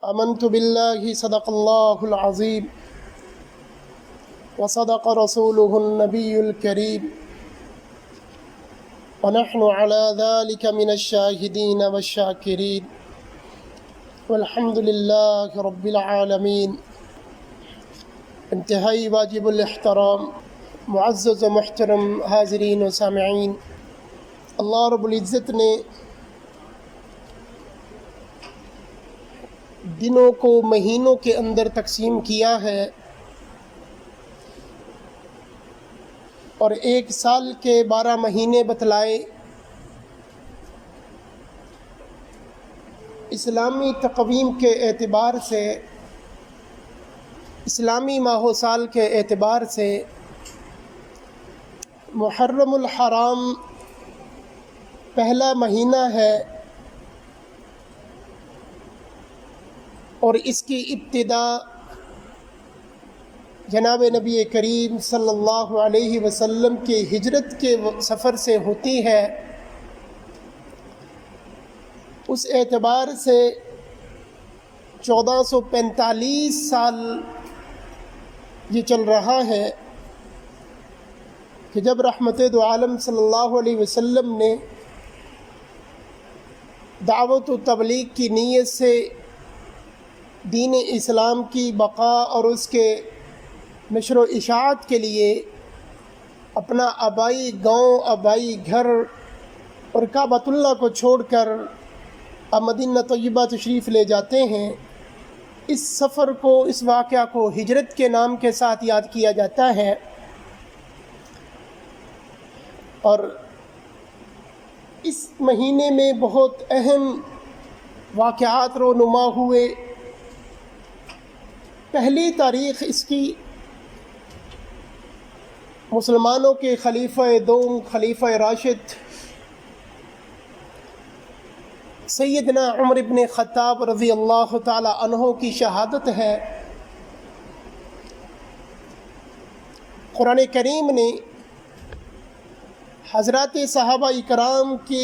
آمنت بالله صدق الله العظيم وصدق رسوله النبي الكريم ونحن على ذلك من الشاهدين والشاكرين والحمد لله رب العالمين. انتہائی واجب الاحترام معزز و محترم حاضرین و سامعین، اللہ رب العزت نے دنوں کو مہینوں کے اندر تقسیم کیا ہے اور ایک سال کے 12 مہینے بتلائے. اسلامی تقویم کے اعتبار سے، اسلامی ماہ و سال کے اعتبار سے محرم الحرام پہلا مہینہ ہے اور اس کی ابتدا جناب نبی کریم صلی اللہ علیہ وسلم کے ہجرت کے سفر سے ہوتی ہے. اس اعتبار سے 1445 سال یہ چل رہا ہے کہ جب رحمت دو عالم صلی اللہ علیہ وسلم نے دعوت و تبلیغ کی نیت سے دین اسلام کی بقا اور اس کے نشر و اشاعت کے لیے اپنا آبائی گاؤں، آبائی گھر اور کعبۃ اللہ کو چھوڑ کر مدینہ طیبہ تشریف لے جاتے ہیں. اس سفر کو، اس واقعہ کو ہجرت کے نام کے ساتھ یاد کیا جاتا ہے. اور اس مہینے میں بہت اہم واقعات رونما ہوئے. پہلی تاریخ اس کی مسلمانوں کے خلیفہ دوم، خلیفہ راشد سیدنا عمر بن خطاب رضی اللہ تعالی عنہ کی شہادت ہے. قرآن کریم نے حضرات صحابہ اکرام کے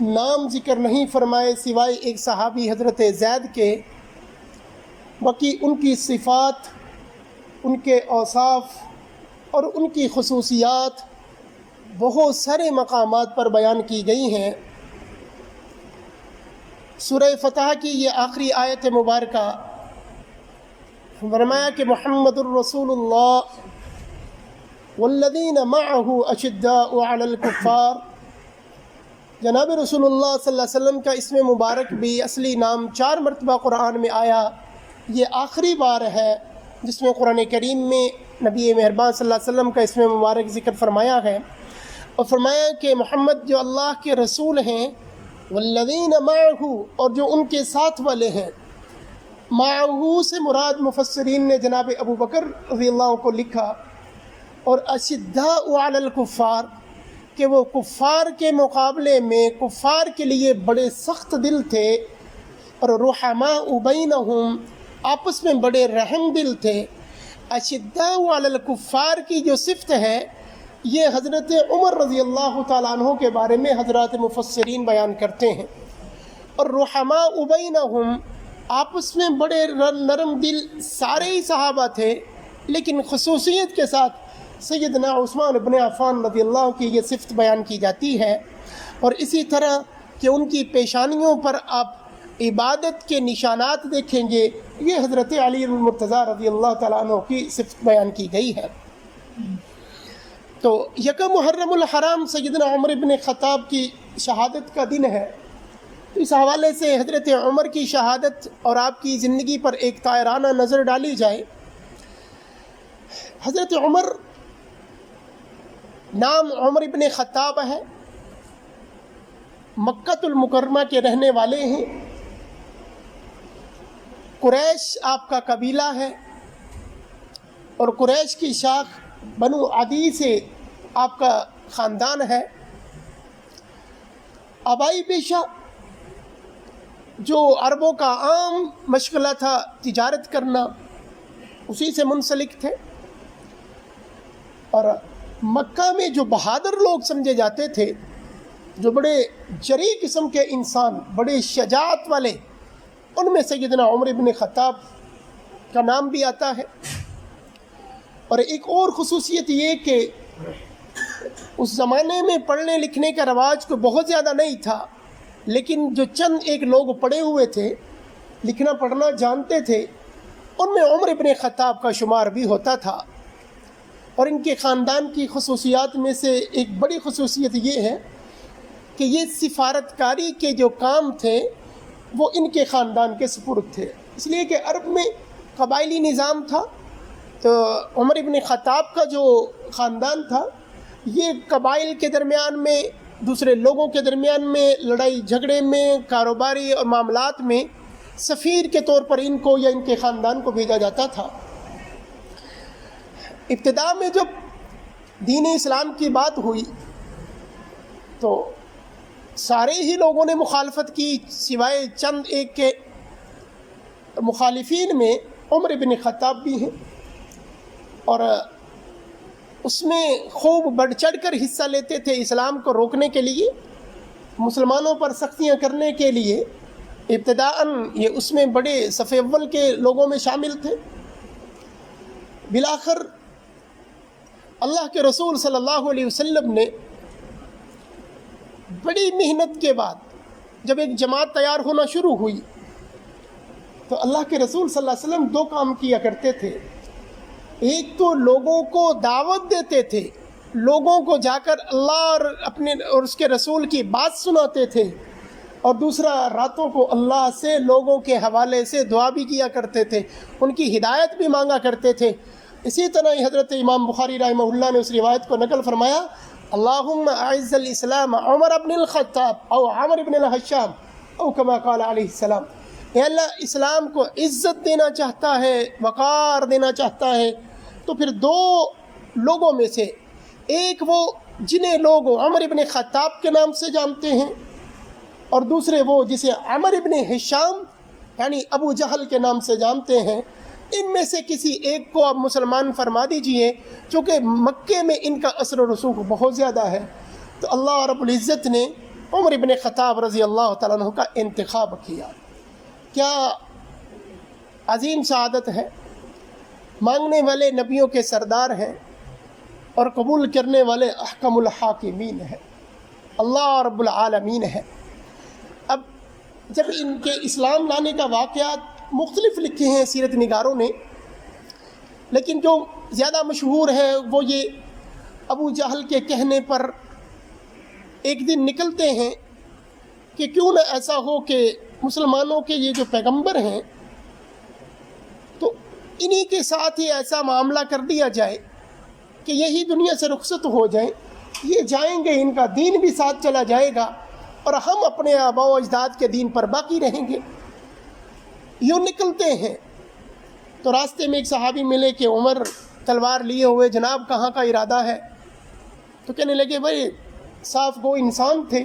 نام ذکر نہیں فرمائے سوائے ایک صحابی حضرت زید کے. باقی ان کی صفات، ان کے اوصاف اور ان کی خصوصیات بہت سارے مقامات پر بیان کی گئی ہیں. سورہ فتح کی یہ آخری آیت مبارکہ فرمایا کہ محمد الرسول اللہ والذین معه اشداء علی الکفار. جناب رسول اللہ صلی اللہ علیہ وسلم کا اسم مبارک بھی اصلی نام 4 مرتبہ قرآن میں آیا. یہ آخری بار ہے جس میں قرآن کریم میں نبی مہربان صلی اللہ علیہ وسلم کا اسم مبارک ذکر فرمایا ہے، اور فرمایا کہ محمد جو اللہ کے رسول ہیں، والذین معہ، اور جو ان کے ساتھ والے ہیں. معہ سے مراد مفسرین نے جناب ابو بکر رضی اللہ عنہ کو لکھا، اور اشداء علی الکفار کہ وہ کفار کے مقابلے میں کفار کے لیے بڑے سخت دل تھے، اور رحماء بینہم آپس میں بڑے رحم دل تھے. اشداء علی الکفار کی جو صفت ہے یہ حضرت عمر رضی اللہ تعالیٰ عنہ کے بارے میں حضرات مفسرین بیان کرتے ہیں. اور رحماء بینہم آپس میں بڑے نرم دل سارے ہی صحابہ تھے، لیکن خصوصیت کے ساتھ سیدنا عثمان بن عفان رضی اللہ عنہ کی یہ صفت بیان کی جاتی ہے. اور اسی طرح کہ ان کی پیشانیوں پر آپ عبادت کے نشانات دیکھیں گے، یہ حضرت علی المرتضیٰ رضی اللہ تعالیٰ عنہ کی صفت بیان کی گئی ہے. تو یکم محرم الحرام سیدنا عمر بن خطاب کی شہادت کا دن ہے. تو اس حوالے سے حضرت عمر کی شہادت اور آپ کی زندگی پر ایک طائرانہ نظر ڈالی جائے. حضرت عمر نام عمر بن خطاب ہے، مکہ المکرمہ کے رہنے والے ہیں. قریش آپ کا قبیلہ ہے، اور قریش کی شاخ بنو عدی سے آپ کا خاندان ہے. آبائی پیشہ جو عربوں کا عام مشغلہ تھا تجارت کرنا، اسی سے منسلک تھے. اور مکہ میں جو بہادر لوگ سمجھے جاتے تھے، جو بڑے جری قسم کے انسان، بڑے شجاعت والے ان میں سیدنا عمر ابن خطاب کا نام بھی آتا ہے۔ اور ایک اور خصوصیت یہ کہ اس زمانے میں پڑھنے لکھنے کا رواج کوئی بہت زیادہ نہیں تھا، لیکن جو چند ایک لوگ پڑھے ہوئے تھے، لکھنا پڑھنا جانتے تھے، ان میں عمر ابن خطاب کا شمار بھی ہوتا تھا۔ اور ان کے خاندان کی خصوصیات میں سے ایک بڑی خصوصیت یہ ہے کہ یہ سفارتکاری کے جو کام تھے وہ ان کے خاندان کے سپرد تھے، اس لیے کہ عرب میں قبائلی نظام تھا۔ تو عمر ابن خطاب کا جو خاندان تھا یہ قبائل کے درمیان میں، دوسرے لوگوں کے درمیان میں، لڑائی جھگڑے میں، کاروباری اور معاملات میں سفیر کے طور پر ان کو یا ان کے خاندان کو بھیجا جاتا تھا۔ ابتدا میں جب دین اسلام کی بات ہوئی تو سارے ہی لوگوں نے مخالفت کی، سوائے چند ایک کے مخالفین میں عمر ابن خطاب بھی ہیں، اور اس میں خوب بڑھ چڑھ کر حصہ لیتے تھے اسلام کو روکنے کے لیے، مسلمانوں پر سختیاں کرنے کے لیے۔ ابتداءً یہ اس میں بڑے صف اول کے لوگوں میں شامل تھے۔ بالآخر اللہ کے رسول صلی اللہ علیہ وسلم نے بڑی محنت کے بعد جب ایک جماعت تیار ہونا شروع ہوئی تو اللہ کے رسول صلی اللہ علیہ وسلم دو کام کیا کرتے تھے۔ ایک تو لوگوں کو دعوت دیتے تھے، لوگوں کو جا کر اللہ اور اس کے رسول کی بات سناتے تھے، اور دوسرا راتوں کو اللہ سے لوگوں کے حوالے سے دعا بھی کیا کرتے تھے، ان کی ہدایت بھی مانگا کرتے تھے۔ اسی طرح ہی حضرت امام بخاری رحمہ اللہ نے اس روایت کو نقل فرمایا، اللہم اعز الاسلام عمر بن الخطاب او عمر بن الحشام او کما قال علیہ السلام۔ اے اللہ اسلام کو عزت دینا چاہتا ہے، وقار دینا چاہتا ہے، تو پھر دو لوگوں میں سے ایک وہ جنہیں لوگ عمر ابن خطاب کے نام سے جانتے ہیں، اور دوسرے وہ جسے عمر ابن ہشام یعنی ابو جہل کے نام سے جانتے ہیں، ان میں سے کسی ایک کو آپ مسلمان فرما دیجئے، چونکہ مکے میں ان کا اثر و رسوخ بہت زیادہ ہے۔ تو اللہ رب العزت نے عمر ابن خطاب رضی اللہ تعالیٰ عنہ کا انتخاب کیا۔ کیا عظیم سعادت ہے! مانگنے والے نبیوں کے سردار ہیں اور قبول کرنے والے احکم الحاکمین ہیں، اللہ رب العالمین ہے۔ اب جب ان کے اسلام لانے کا واقعات مختلف لکھے ہیں سیرت نگاروں نے، لیکن جو زیادہ مشہور ہے وہ یہ ابو جہل کے کہنے پر ایک دن نکلتے ہیں کہ کیوں نہ ایسا ہو کہ مسلمانوں کے یہ جو پیغمبر ہیں تو انہی کے ساتھ ہی ایسا معاملہ کر دیا جائے کہ یہی دنیا سے رخصت ہو جائیں، یہ جائیں گے، ان کا دین بھی ساتھ چلا جائے گا اور ہم اپنے آباء و اجداد کے دین پر باقی رہیں گے۔ یوں نکلتے ہیں تو راستے میں ایک صحابی ملے کہ عمر تلوار لیے ہوئے، جناب کہاں کا ارادہ ہے؟ تو کہنے لگے بھائی صاف گو انسان تھے،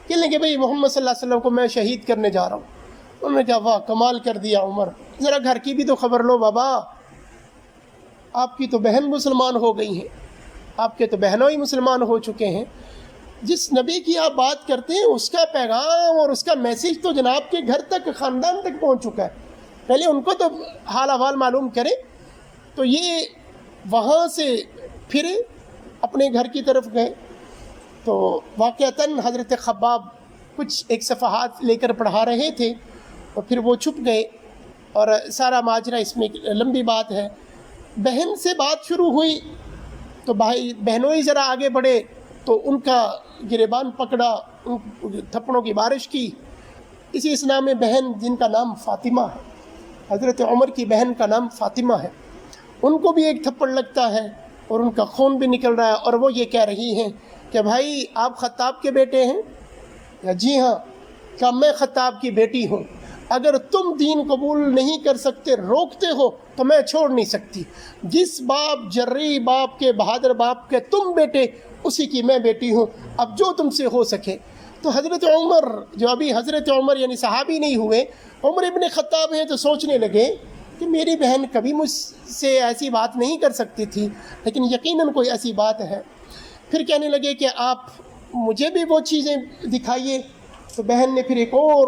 کہنے لگے بھائی محمد صلی اللہ علیہ وسلم کو میں شہید کرنے جا رہا ہوں۔ انہوں نے کہا واہ کمال کر دیا عمر، ذرا گھر کی بھی تو خبر لو بابا، آپ کی تو بہن مسلمان ہو گئی ہیں، آپ کے تو بہنوں ہی مسلمان ہو چکے ہیں، جس نبی کی آپ بات کرتے ہیں اس کا پیغام اور اس کا میسیج تو جناب کے گھر تک، خاندان تک پہنچ چکا ہے، پہلے ان کو تو حال احوال معلوم کریں۔ تو یہ وہاں سے پھرے اپنے گھر کی طرف گئے تو واقعتاً حضرت خباب کچھ ایک صفحات لے کر پڑھا رہے تھے اور پھر وہ چھپ گئے، اور سارا ماجرا اس میں لمبی بات ہے۔ بہن سے بات شروع ہوئی تو بھائی بہنوں ہی ذرا آگے بڑھے تو ان کا گریبان پکڑا، تھپڑوں کی بارش کی۔ اسی اسنا میں بہن جن کا نام فاطمہ ہے، حضرت عمر کی بہن کا نام فاطمہ ہے، ان کو بھی ایک تھپڑ لگتا ہے اور ان کا خون بھی نکل رہا ہے، اور وہ یہ کہہ رہی ہیں کہ بھائی آپ خطاب کے بیٹے ہیں؟ یا جی ہاں۔ کیا میں خطاب کی بیٹی ہوں؟ اگر تم دین قبول نہیں کر سکتے، روکتے ہو، تو میں چھوڑ نہیں سکتی۔ جس باپ جری باپ کے، بہادر باپ کے تم بیٹے، اسی کی میں بیٹی ہوں، اب جو تم سے ہو سکے۔ تو حضرت عمر جو ابھی حضرت عمر یعنی صحابی نہیں ہوئے، عمر ابن خطاب ہیں، تو سوچنے لگے کہ میری بہن کبھی مجھ سے ایسی بات نہیں کر سکتی تھی، لیکن یقیناً کوئی ایسی بات ہے۔ پھر کہنے لگے کہ آپ مجھے بھی وہ چیزیں دکھائیے۔ تو بہن نے پھر ایک اور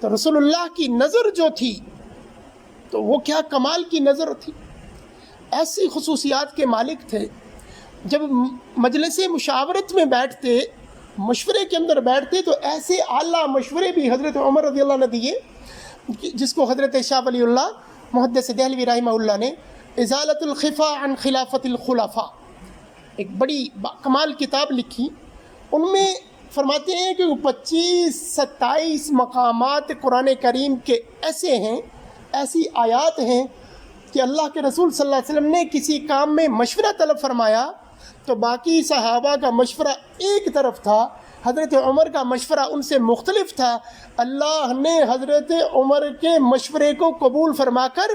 تو رسول اللہ کی نظر جو تھی تو وہ کیا کمال کی نظر تھی، ایسی خصوصیات کے مالک تھے. جب مجلس مشاورت میں بیٹھتے، مشورے کے اندر بیٹھتے، تو ایسے اعلیٰ مشورے بھی حضرت عمر رضی اللہ نے دیے، جس کو حضرت شاہ ولی اللہ محدث دہلوی رحمہ اللہ نے ازالۃ الخفا عن خلافت الخلفاء ایک بڑی کمال کتاب لکھی. ان میں فرماتے ہیں کہ 25-27 مقامات قرآن کریم کے ایسے ہیں، ایسی آیات ہیں کہ اللہ کے رسول صلی اللہ علیہ وسلم نے کسی کام میں مشورہ طلب فرمایا تو باقی صحابہ کا مشورہ ایک طرف تھا، حضرت عمر کا مشورہ ان سے مختلف تھا. اللہ نے حضرت عمر کے مشورے کو قبول فرما کر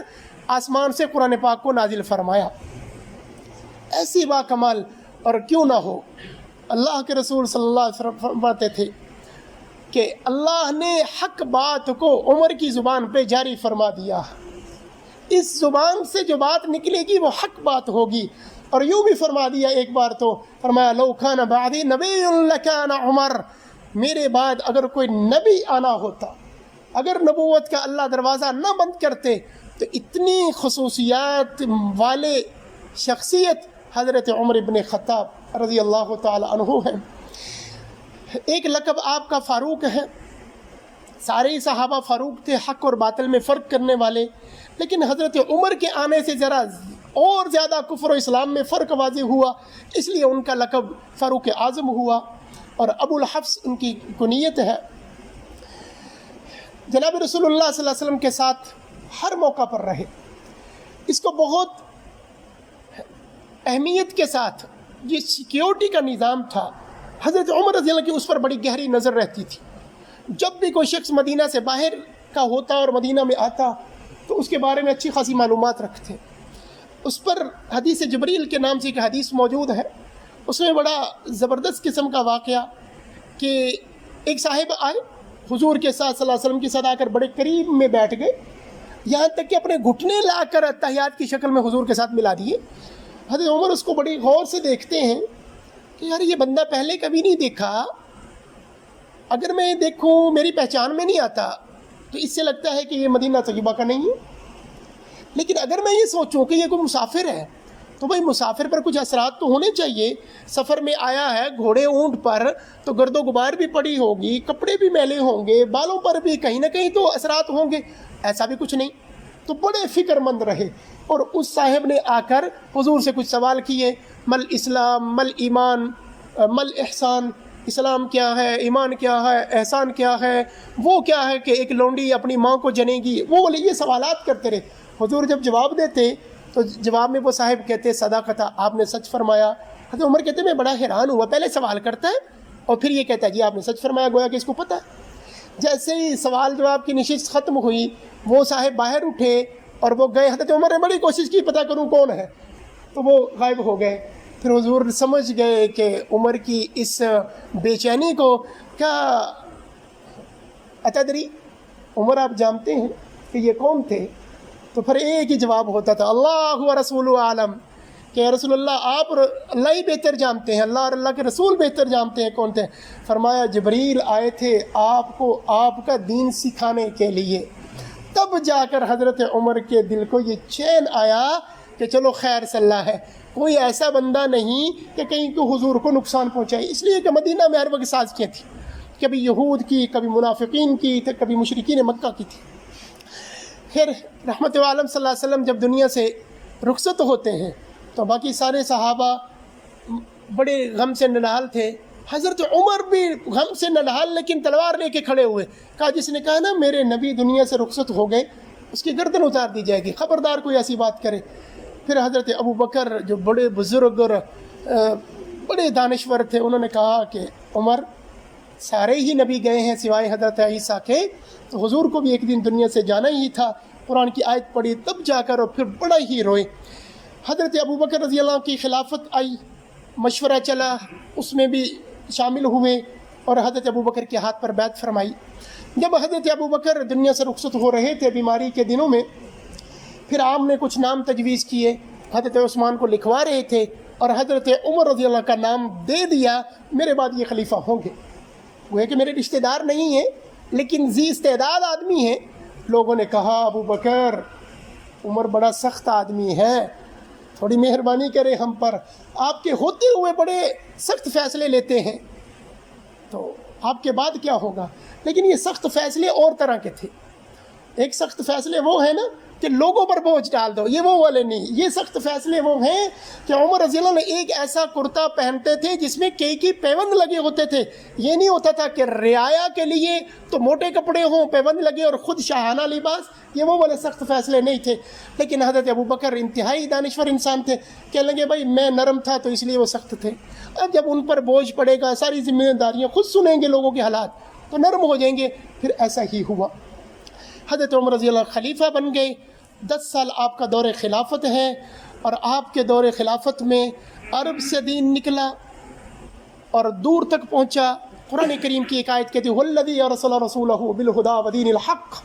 آسمان سے قرآن پاک کو نازل فرمایا. ایسی با کمال. اور کیوں نہ ہو، اللہ کے رسول صلی اللہ علیہ وسلم فرماتے تھے کہ اللہ نے حق بات کو عمر کی زبان پہ جاری فرما دیا، اس زبان سے جو بات نکلے گی وہ حق بات ہوگی. اور یوں بھی فرما دیا ایک بار تو فرمایا لو کان بعدی نبی لکان عمر، میرے بعد اگر کوئی نبی آنا ہوتا، اگر نبوت کا اللہ دروازہ نہ بند کرتے تو اتنی خصوصیات والے شخصیت حضرت عمر ابن خطاب رضی اللہ تعالی عنہ ہیں. ایک لقب آپ کا فاروق ہے. سارے ہی صحابہ فاروق تھے، حق اور باطل میں فرق کرنے والے، لیکن حضرت عمر کے آنے سے ذرا اور زیادہ کفر و اسلام میں فرق واضح ہوا، اس لیے ان کا لقب فاروق اعظم ہوا. اور ابو الحفص ان کی کنیت ہے. جناب رسول اللہ صلی اللہ علیہ وسلم کے ساتھ ہر موقع پر رہے. اس کو بہت اہمیت کے ساتھ یہ سیکیورٹی کا نظام تھا. حضرت عمر رضی اللہ کی اس پر بڑی گہری نظر رہتی تھی. جب بھی کوئی شخص مدینہ سے باہر کا ہوتا اور مدینہ میں آتا تو اس کے بارے میں اچھی خاصی معلومات رکھتے. اس پر حدیث جبریل کے نام سے ایک حدیث موجود ہے. اس میں بڑا زبردست قسم کا واقعہ کہ ایک صاحب آئے حضور کے ساتھ صلی اللہ علیہ وسلم کے ساتھ آ کر بڑے قریب میں بیٹھ گئے، یہاں تک کہ اپنے گھٹنے لا کر اتحیات کی شکل میں حضور کے ساتھ ملا دیے. حضرت عمر اس کو بڑی غور سے دیکھتے ہیں کہ یار یہ بندہ پہلے کبھی نہیں دیکھا، اگر میں دیکھوں میری پہچان میں نہیں آتا تو اس سے لگتا ہے کہ یہ مدینہ طیبہ کا نہیں ہے. لیکن اگر میں یہ سوچوں کہ یہ کوئی مسافر ہے تو بھائی مسافر پر کچھ اثرات تو ہونے چاہیے. سفر میں آیا ہے گھوڑے اونٹ پر تو گرد و غبار بھی پڑی ہوگی، کپڑے بھی میلے ہوں گے، بالوں پر بھی کہیں نہ کہیں تو اثرات ہوں گے. ایسا بھی کچھ نہیں. تو بڑے فکر مند رہے اور اس صاحب نے آ کر حضور سے کچھ سوال کیے، مل اسلام مل ایمان مل احسان، اسلام کیا ہے، ایمان کیا ہے، احسان کیا ہے، وہ کیا ہے کہ ایک لونڈی اپنی ماں کو جنے گی، وہ بولے یہ سوالات کرتے رہے. حضور جب جواب دیتے تو جواب میں وہ صاحب کہتے صداقت، آپ نے سچ فرمایا. حضرت عمر کہتے میں بڑا حیران ہوا، پہلے سوال کرتا ہے اور پھر یہ کہتا ہے جی آپ نے سچ فرمایا، گویا کہ اس کو پتہ ہے. جیسے ہی سوال جواب کی نشست ختم ہوئی وہ صاحب باہر اٹھے اور وہ گئے. حضرت عمر نے بڑی کوشش کی پتہ کروں کون ہے، تو وہ غائب ہو گئے. پھر حضور سمجھ گئے کہ عمر کی اس بے چینی کو کیا اتدری عمر آپ جانتے ہیں کہ یہ کون تھے؟ تو پھر ایک ہی جواب ہوتا تھا اللہ و رسول عالم، کہ رسول اللہ آپ اللہ ہی بہتر جانتے ہیں، اللہ اور اللہ کے رسول بہتر جانتے ہیں کون تھے. فرمایا جبریل آئے تھے آپ کو آپ کا دین سکھانے کے لیے. تب جا کر حضرت عمر کے دل کو یہ چین آیا کہ چلو خیر صلی اللہ ہے، کوئی ایسا بندہ نہیں کہ کہیں کو حضور کو نقصان پہنچائے. اس لیے کہ مدینہ میں ہر وقت سازشیں تھیں، کبھی یہود کی، کبھی منافقین کی، کبھی مشرکین مکہ کی تھی. پھر رحمت عالم صلی اللہ علیہ وسلم جب دنیا سے رخصت ہوتے ہیں تو باقی سارے صحابہ بڑے غم سے نڈال تھے. حضرت عمر بھی غم سے نڈال لیکن تلوار لے کے کھڑے ہوئے. کہا جس نے کہا نا میرے نبی دنیا سے رخصت ہو گئے اس کی گردن اتار دی جائے گی، خبردار کوئی ایسی بات کرے. پھر حضرت ابو بکر جو بڑے بزرگ اور بڑے دانشور تھے انہوں نے کہا کہ عمر سارے ہی نبی گئے ہیں سوائے حضرت عیسیٰ کے، تو حضور کو بھی ایک دن دنیا سے جانا ہی تھا. قرآن کی آیت پڑھی تب جا کر اور پھر بڑا ہی روئے. حضرت ابو بکر رضی اللہ عنہ کی خلافت آئی، مشورہ چلا، اس میں بھی شامل ہوئے اور حضرت ابو بکر کے ہاتھ پر بیعت فرمائی. جب حضرت ابو بکر دنیا سے رخصت ہو رہے تھے بیماری کے دنوں میں، پھر عام نے کچھ نام تجویز کیے، حضرت عثمان کو لکھوا رہے تھے اور حضرت عمر رضی اللہ کا نام دے دیا، میرے بعد یہ خلیفہ ہوں گے. وہ ہے کہ میرے رشتہ دار نہیں ہیں لیکن ذی استعداد آدمی ہے. لوگوں نے کہا ابو بکر عمر بڑا سخت آدمی ہے، تھوڑی مہربانی کرے ہم پر، آپ کے ہوتے ہوئے بڑے سخت فیصلے لیتے ہیں، تو آپ کے بعد کیا ہوگا؟ لیکن یہ سخت فیصلے اور طرح کے تھے. ایک سخت فیصلے وہ ہیں نا کہ لوگوں پر بوجھ ڈال دو، یہ وہ والے نہیں. یہ سخت فیصلے وہ ہیں کہ عمر رضی اللہ عنہ ایک ایسا کرتا پہنتے تھے جس میں کئی پیوند لگے ہوتے تھے. یہ نہیں ہوتا تھا کہ رعایا کے لیے تو موٹے کپڑے ہوں، پیوند لگے اور خود شاہانہ لباس. یہ وہ والے سخت فیصلے نہیں تھے. لیکن حضرت ابو بکر انتہائی دانشور انسان تھے. کہنے لگے بھائی میں نرم تھا تو اس لیے وہ سخت تھے، اب جب ان پر بوجھ پڑے گا، ساری ذمہ داریاں خود سنیں گے لوگوں کے حالات، تو نرم ہو جائیں گے. پھر ایسا ہی ہوا. حضرت عمر رضی اللہ خلیفہ بن گئے. 10 سال آپ کا دور خلافت ہے، اور آپ کے دور خلافت میں عرب سے دین نکلا اور دور تک پہنچا. قرآن کریم کی ایک آیت کہتی ہے والذی ارسل رسولہ بالہدی ودین الحق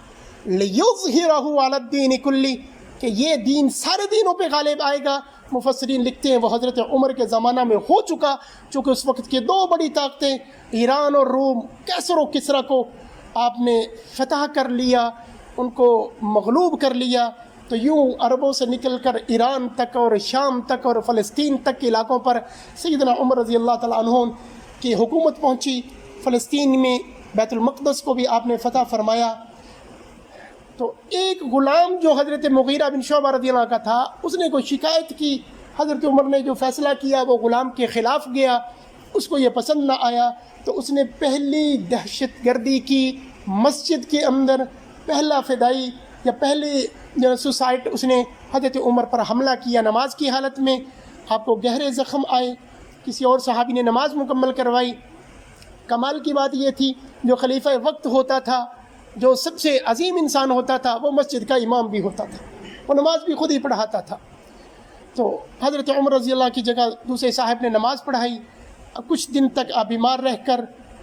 لیظہرہ علی الدین کلہ، کہ یہ دین سارے دینوں پہ غالب آئے گا. مفسرین لکھتے ہیں وہ حضرت عمر کے زمانہ میں ہو چکا، چونکہ اس وقت کی 2 بڑی طاقتیں ایران اور روم، کیسر و کسریٰ کو آپ نے فتح کر لیا، ان کو مغلوب کر لیا. تو یوں عربوں سے نکل کر ایران تک اور شام تک اور فلسطین تک کے علاقوں پر سیدنا عمر رضی اللہ تعالیٰ عنہ کی حکومت پہنچی. فلسطین میں بیت المقدس کو بھی آپ نے فتح فرمایا. تو ایک غلام جو حضرت مغیرہ بن شعبہ رضی اللہ عنہ کا تھا، اس نے کوئی شکایت کی. حضرت عمر نے جو فیصلہ کیا وہ غلام کے خلاف گیا، اس کو یہ پسند نہ آیا. تو اس نے پہلی دہشت گردی کی مسجد کے اندر، پہلا فدائی یا پہلی سوسائٹ اس نے حضرت عمر پر حملہ کیا نماز کی حالت میں. آپ کو گہرے زخم آئے. کسی اور صحابی نے نماز مکمل کروائی. کمال کی بات یہ تھی جو خلیفہ وقت ہوتا تھا، جو سب سے عظیم انسان ہوتا تھا، وہ مسجد کا امام بھی ہوتا تھا، وہ نماز بھی خود ہی پڑھاتا تھا. تو حضرت عمر رضی اللہ کی جگہ دوسرے صاحب نے نماز پڑھائی. کچھ دن تک آپ بیمار رہ کر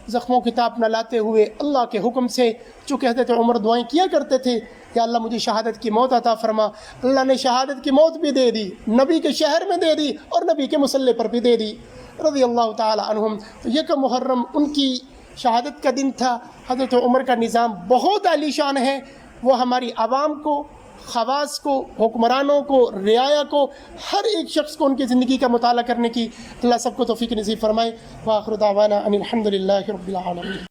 زخموں کی تاب نہ لاتے ہوئے اللہ کے حکم سے، چونکہ حضرت عمر دعائیں کیا کرتے تھے یا اللہ مجھے شہادت کی موت عطا فرما. اللہ نے شہادت کی موت بھی دے دی، نبی کے شہر میں دے دی اور نبی کے مصلی پر بھی دے دی رضی اللہ تعالی عنہم. تو 1 محرم ان کی شہادت کا دن تھا. حضرت عمر کا نظام بہت عالی شان ہے. وہ ہماری عوام کو، خواص کو، حکمرانوں کو، رعایا کو، ہر ایک شخص کو ان کی زندگی کا مطالعہ کرنے کی اللہ سب کو توفیق نصیب فرمائے. وآخر دعوانا ان الحمد للہ رب العالمین.